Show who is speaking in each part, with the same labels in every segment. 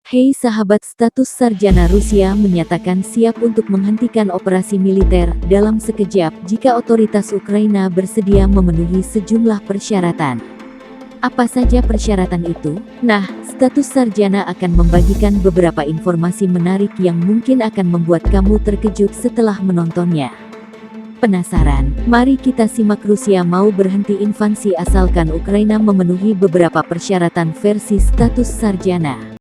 Speaker 1: Hei sahabat, status sarjana Rusia menyatakan siap untuk menghentikan operasi militer dalam sekejap jika otoritas Ukraina bersedia memenuhi sejumlah persyaratan. Apa saja persyaratan itu? Nah, status sarjana akan membagikan beberapa informasi menarik yang mungkin akan membuat kamu terkejut setelah menontonnya. Penasaran? Mari kita simak. Rusia mau berhenti invasi asalkan Ukraina memenuhi beberapa persyaratan versi status sarjana.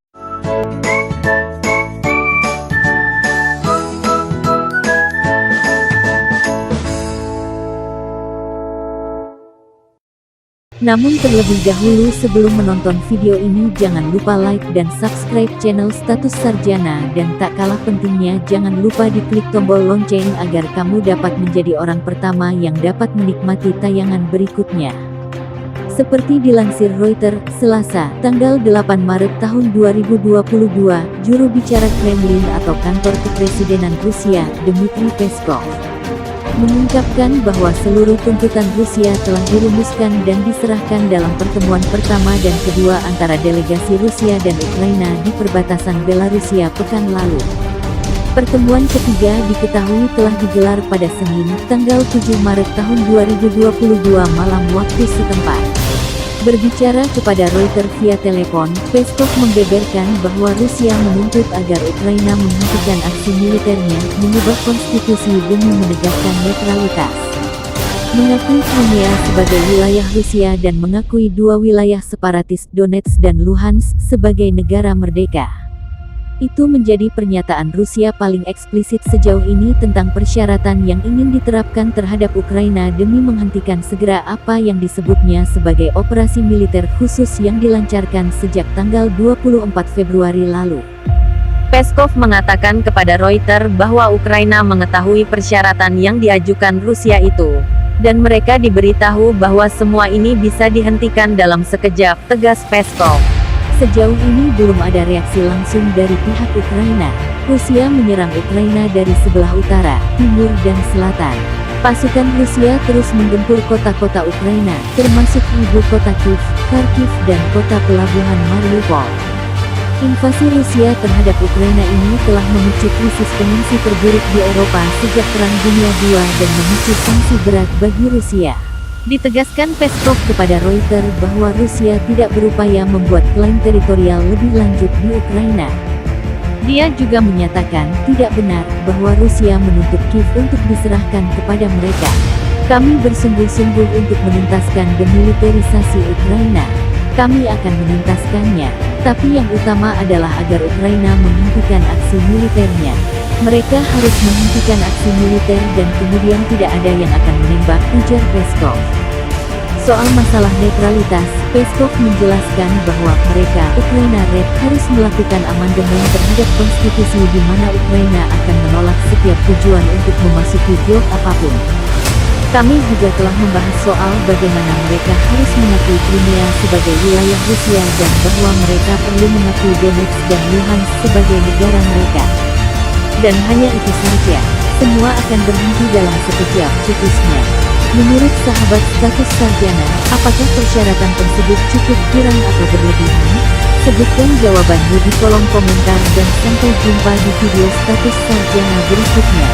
Speaker 1: Namun terlebih dahulu sebelum menonton video ini jangan lupa like dan subscribe channel Status Sarjana dan tak kalah pentingnya jangan lupa diklik tombol lonceng agar kamu dapat menjadi orang pertama yang dapat menikmati tayangan berikutnya. Seperti dilansir Reuters, Selasa, tanggal 8 Maret tahun 2022, juru bicara Kremlin atau kantor kepresidenan Rusia, Dmitry Peskov, mengungkapkan bahwa seluruh tuntutan Rusia telah dirumuskan dan diserahkan dalam pertemuan pertama dan kedua antara delegasi Rusia dan Ukraina di perbatasan Belarusia pekan lalu. Pertemuan ketiga diketahui telah digelar pada Senin, tanggal 7 Maret tahun 2022 malam waktu setempat. Berbicara kepada Reuters via telepon, Peskov membeberkan bahwa Rusia menuntut agar Ukraina menghentikan aksi militernya, mengubah konstitusi demi menegakkan netralitas, mengakui Crimea sebagai wilayah Rusia dan mengakui dua wilayah separatis Donetsk dan Luhansk sebagai negara merdeka. Itu menjadi pernyataan Rusia paling eksplisit sejauh ini tentang persyaratan yang ingin diterapkan terhadap Ukraina demi menghentikan segera apa yang disebutnya sebagai operasi militer khusus yang dilancarkan sejak tanggal 24 Februari lalu.
Speaker 2: Peskov mengatakan kepada Reuters bahwa Ukraina mengetahui persyaratan yang diajukan Rusia itu, dan mereka diberitahu bahwa semua ini bisa dihentikan dalam sekejap, tegas Peskov.
Speaker 1: Sejauh ini belum ada reaksi langsung dari pihak Ukraina. Rusia menyerang Ukraina dari sebelah utara, timur dan selatan. Pasukan Rusia terus menggempur kota-kota Ukraina, termasuk ibu kota Kiev, Kharkiv dan kota pelabuhan Mariupol. Invasi Rusia terhadap Ukraina ini telah memicu krisis pengungsi terburuk di Eropa sejak Perang Dunia II dan memicu sanksi berat bagi Rusia. Ditegaskan Peskov kepada Reuters bahwa Rusia tidak berupaya membuat klaim teritorial lebih lanjut di Ukraina. Dia juga menyatakan tidak benar bahwa Rusia menuntut Kiev untuk diserahkan kepada mereka. Kami bersungguh-sungguh untuk menuntaskan demilitarisasi Ukraina. Kami akan menuntaskannya, tapi yang utama adalah agar Ukraina menghentikan aksi militernya. Mereka harus menghentikan aksi militer dan kemudian tidak ada yang akan menembak, ujar Peskov. Soal masalah netralitas, Peskov menjelaskan bahwa mereka, Ukraina Red, harus melakukan amandemen terhadap konstitusi di mana Ukraina akan menolak setiap tujuan untuk memasuki blok apapun. Kami juga telah membahas soal bagaimana mereka harus mengakui Crimea sebagai wilayah Rusia dan bahwa mereka perlu mengakui Donetsk dan Luhansk sebagai negara mereka. Dan hanya itu saja, semua akan berhenti dalam sekejap, cetusnya. Menurut sahabat status sarjana, apakah persyaratan tersebut cukup kurang atau berlebihan? Sebutkan jawabanmu di kolom komentar dan sampai jumpa di video status sarjana berikutnya.